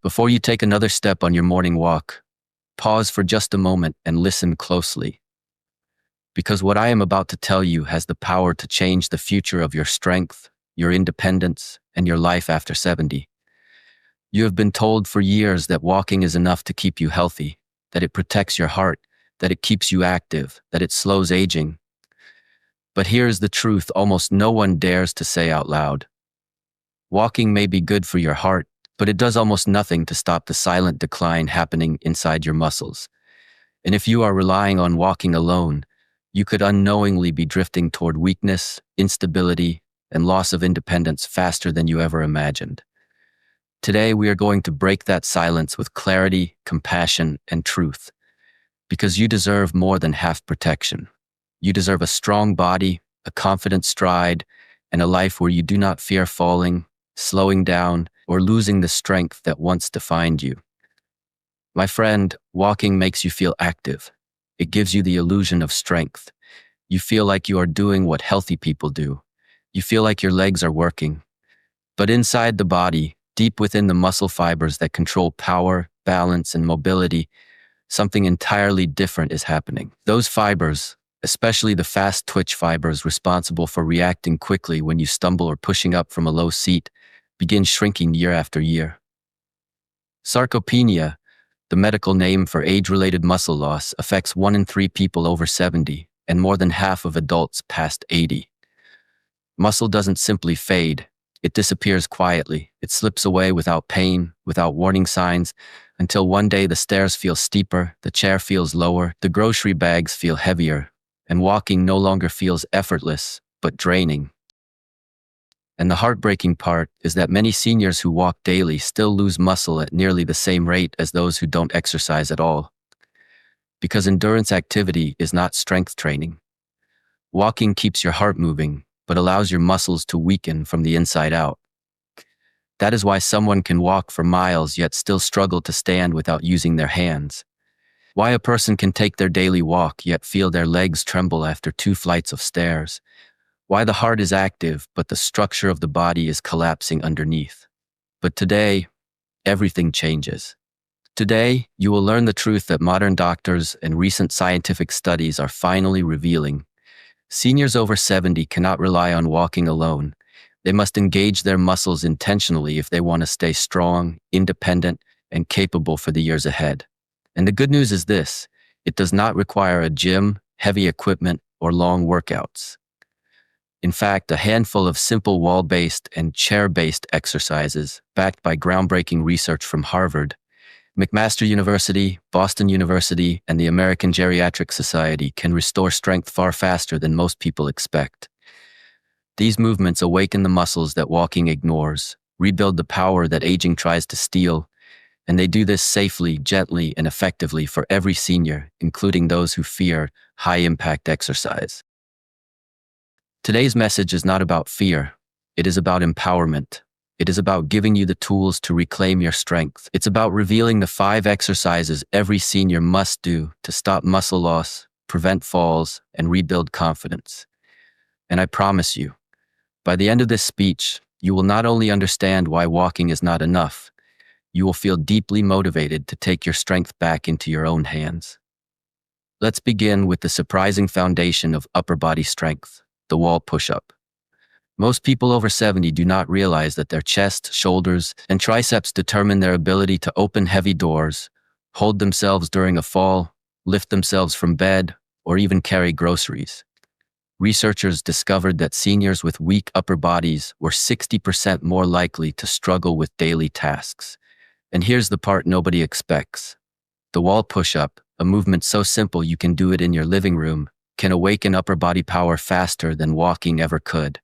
Before you take another step on your morning walk, pause for just a moment and listen closely. Because what I am about to tell you has the power to change the future of your strength, your independence, and your life after 70. You have been told for years that walking is enough to keep you healthy, that it protects your heart, that it keeps you active, that it slows aging. But here's the truth almost no one dares to say out loud. Walking may be good for your heart, but it does almost nothing to stop the silent decline happening inside your muscles. And if you are relying on walking alone, you could unknowingly be drifting toward weakness, instability, and loss of independence faster than you ever imagined. Today, we are going to break that silence with clarity, compassion, and truth. Because you deserve more than half protection. You deserve a strong body, a confident stride, and a life where you do not fear falling, slowing down, or losing the strength that once defined you. My friend, walking makes you feel active. It gives you the illusion of strength. You feel like you are doing what healthy people do. You feel like your legs are working. But inside the body, deep within the muscle fibers that control power, balance, and mobility, something entirely different is happening. Those fibers, especially the fast twitch fibers responsible for reacting quickly when you stumble or pushing up from a low seat, begin shrinking year after year. Sarcopenia, the medical name for age-related muscle loss, affects 1 in 3 people over 70 and more than half of adults past 80. Muscle doesn't simply fade. It disappears quietly. It slips away without pain, without warning signs, until one day the stairs feel steeper, the chair feels lower, the grocery bags feel heavier, and walking no longer feels effortless, but draining. And the heartbreaking part is that many seniors who walk daily still lose muscle at nearly the same rate as those who don't exercise at all. Because endurance activity is not strength training. Walking keeps your heart moving, but allows your muscles to weaken from the inside out. That is why someone can walk for miles yet still struggle to stand without using their hands. Why a person can take their daily walk yet feel their legs tremble after 2 flights of stairs. Why the heart is active but the structure of the body is collapsing underneath. But today, everything changes. Today, you will learn the truth that modern doctors and recent scientific studies are finally revealing. Seniors over 70 cannot rely on walking alone. They must engage their muscles intentionally if they want to stay strong, independent, and capable for the years ahead. And the good news is this: it does not require a gym, heavy equipment, or long workouts. In fact, a handful of simple wall-based and chair-based exercises, backed by groundbreaking research from Harvard, McMaster University, Boston University, and the American Geriatric Society, can restore strength far faster than most people expect. These movements awaken the muscles that walking ignores, rebuild the power that aging tries to steal, and they do this safely, gently, and effectively for every senior, including those who fear high-impact exercise. Today's message is not about fear. It is about empowerment. It is about giving you the tools to reclaim your strength. It's about revealing the 5 exercises every senior must do to stop muscle loss, prevent falls, and rebuild confidence. And I promise you, by the end of this speech, you will not only understand why walking is not enough, you will feel deeply motivated to take your strength back into your own hands. Let's begin with the surprising foundation of upper body strength, the wall push-up. Most people over 70 do not realize that their chest, shoulders, and triceps determine their ability to open heavy doors, hold themselves during a fall, lift themselves from bed, or even carry groceries. Researchers discovered that seniors with weak upper bodies were 60% more likely to struggle with daily tasks. And here's the part nobody expects. The wall push-up, a movement so simple you can do it in your living room, can awaken upper body power faster than walking ever could.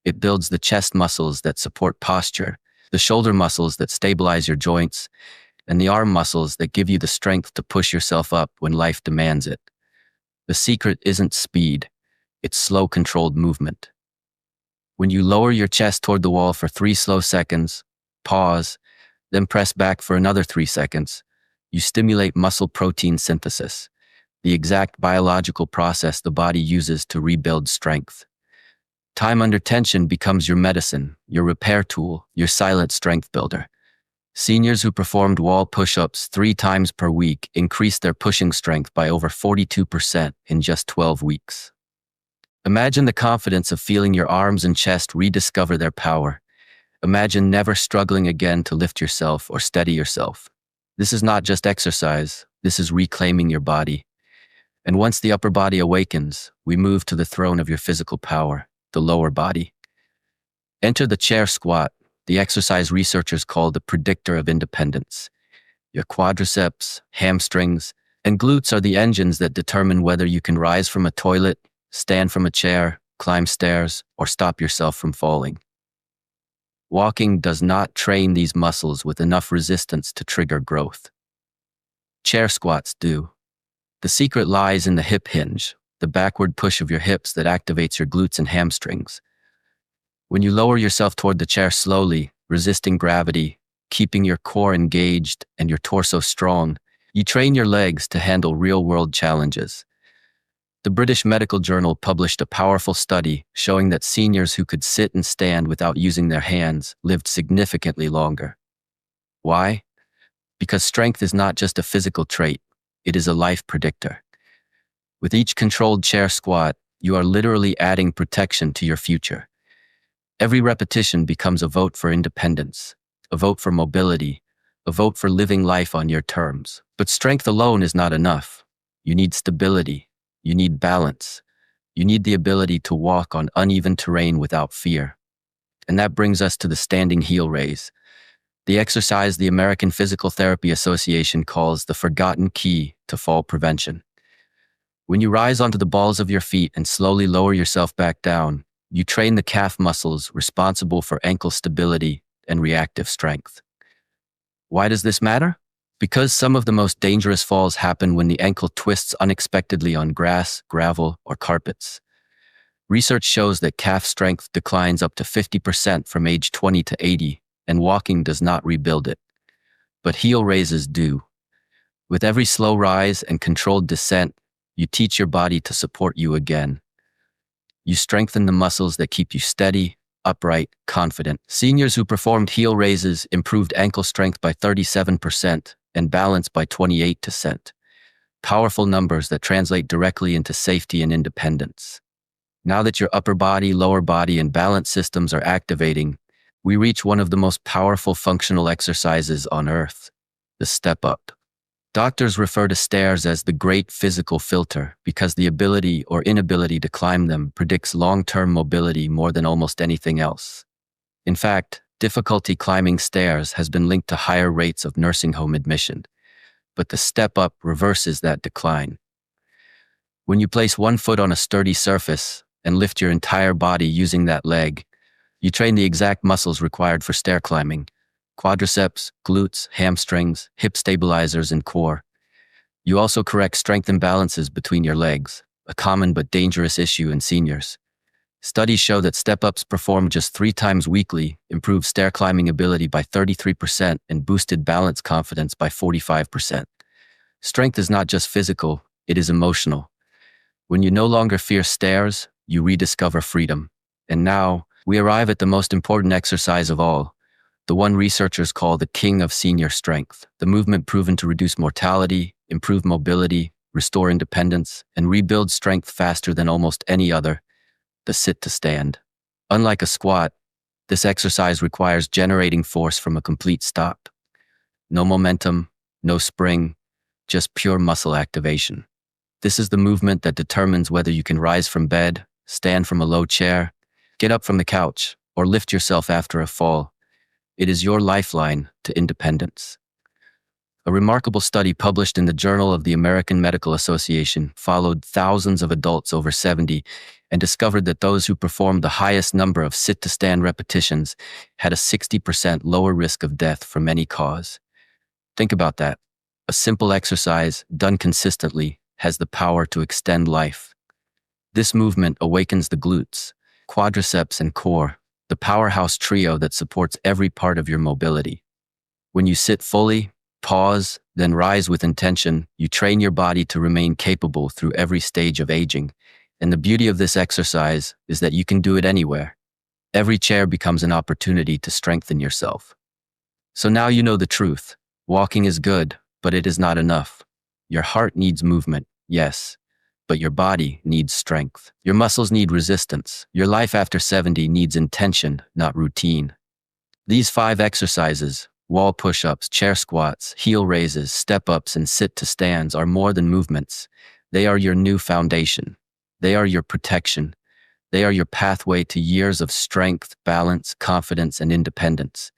It builds the chest muscles that support posture, the shoulder muscles that stabilize your joints, and the arm muscles that give you the strength to push yourself up when life demands it. The secret isn't speed, it's slow, controlled movement. When you lower your chest toward the wall for 3 slow seconds, pause, then press back for another 3 seconds, you stimulate muscle protein synthesis, the exact biological process the body uses to rebuild strength. Time under tension becomes your medicine, your repair tool, your silent strength builder. Seniors who performed wall push-ups 3 times per week increased their pushing strength by over 42% in just 12 weeks. Imagine the confidence of feeling your arms and chest rediscover their power. Imagine never struggling again to lift yourself or steady yourself. This is not just exercise, this is reclaiming your body. And once the upper body awakens, we move to the throne of your physical power, the lower body. Enter the chair squat, the exercise researchers call the predictor of independence. Your quadriceps, hamstrings, and glutes are the engines that determine whether you can rise from a toilet, stand from a chair, climb stairs, or stop yourself from falling. Walking does not train these muscles with enough resistance to trigger growth. Chair squats do. The secret lies in the hip hinge, the backward push of your hips that activates your glutes and hamstrings. When you lower yourself toward the chair slowly, resisting gravity, keeping your core engaged and your torso strong, you train your legs to handle real-world challenges. The British Medical Journal published a powerful study showing that seniors who could sit and stand without using their hands lived significantly longer. Why? Because strength is not just a physical trait, it is a life predictor. With each controlled chair squat, you are literally adding protection to your future. Every repetition becomes a vote for independence, a vote for mobility, a vote for living life on your terms. But strength alone is not enough. You need stability. You need balance. You need the ability to walk on uneven terrain without fear. And that brings us to the standing heel raise, the exercise the American Physical Therapy Association calls the forgotten key to fall prevention. When you rise onto the balls of your feet and slowly lower yourself back down, you train the calf muscles responsible for ankle stability and reactive strength. Why does this matter? Because some of the most dangerous falls happen when the ankle twists unexpectedly on grass, gravel, or carpets. Research shows that calf strength declines up to 50% from age 20 to 80, and walking does not rebuild it. But heel raises do. With every slow rise and controlled descent, you teach your body to support you again. You strengthen the muscles that keep you steady, upright, confident. Seniors who performed heel raises improved ankle strength by 37% and balance by 28%. Powerful numbers that translate directly into safety and independence. Now that your upper body, lower body, and balance systems are activating, we reach one of the most powerful functional exercises on Earth, the step up. Doctors refer to stairs as the great physical filter because the ability or inability to climb them predicts long-term mobility more than almost anything else. In fact, difficulty climbing stairs has been linked to higher rates of nursing home admission, but the step up reverses that decline. When you place one foot on a sturdy surface and lift your entire body using that leg, you train the exact muscles required for stair climbing: quadriceps, glutes, hamstrings, hip stabilizers, and core. You also correct strength imbalances between your legs, a common but dangerous issue in seniors. Studies show that step-ups performed just 3 times weekly improved stair climbing ability by 33% and boosted balance confidence by 45%. Strength is not just physical, it is emotional. When you no longer fear stairs, you rediscover freedom. And now, we arrive at the most important exercise of all, the one researchers call the king of senior strength, the movement proven to reduce mortality, improve mobility, restore independence, and rebuild strength faster than almost any other: the sit to stand. Unlike a squat, this exercise requires generating force from a complete stop. No momentum, no spring, just pure muscle activation. This is the movement that determines whether you can rise from bed, stand from a low chair, get up from the couch, or lift yourself after a fall. It is your lifeline to independence. A remarkable study published in the Journal of the American Medical Association followed thousands of adults over 70 and discovered that those who performed the highest number of sit-to-stand repetitions had a 60% lower risk of death from any cause. Think about that. A simple exercise, done consistently, has the power to extend life. This movement awakens the glutes, quadriceps, and core, the powerhouse trio that supports every part of your mobility. When you sit fully, pause, then rise with intention, you train your body to remain capable through every stage of aging. And the beauty of this exercise is that you can do it anywhere. Every chair becomes an opportunity to strengthen yourself. So now you know the truth. Walking is good, but it is not enough. Your heart needs movement, yes, but your body needs strength. Your muscles need resistance. Your life after 70 needs intention, not routine. These 5 exercises, wall push-ups, chair squats, heel raises, step-ups, and sit-to-stands are more than movements. They are your new foundation. They are your protection. They are your pathway to years of strength, balance, confidence, and independence.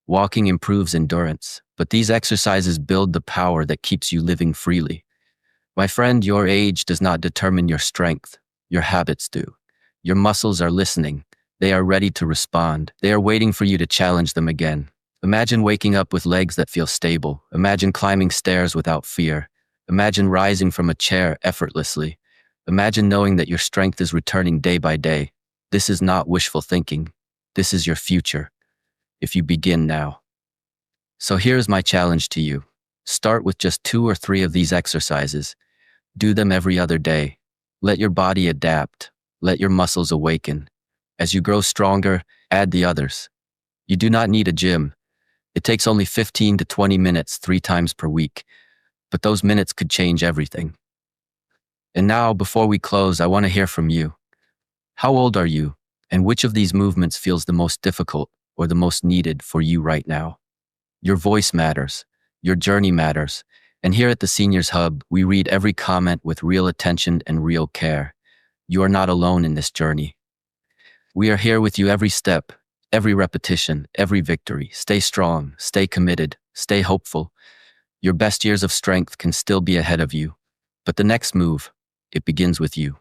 Walking improves endurance, but these exercises build the power that keeps you living freely. My friend, your age does not determine your strength. Your habits do. Your muscles are listening. They are ready to respond. They are waiting for you to challenge them again. Imagine waking up with legs that feel stable. Imagine climbing stairs without fear. Imagine rising from a chair effortlessly. Imagine knowing that your strength is returning day by day. This is not wishful thinking. This is your future, if you begin now. So here's my challenge to you. Start with just 2 or 3 of these exercises. Do them every other day. Let your body adapt. Let your muscles awaken. As you grow stronger, add the others. You do not need a gym. It takes only 15 to 20 minutes 3 times per week, but those minutes could change everything. And now, before we close, I want to hear from you. How old are you, and which of these movements feels the most difficult or the most needed for you right now? Your voice matters. Your journey matters. And here at the Seniors Hub, we read every comment with real attention and real care. You are not alone in this journey. We are here with you every step, every repetition, every victory. Stay strong, stay committed, stay hopeful. Your best years of strength can still be ahead of you. But the next move, it begins with you.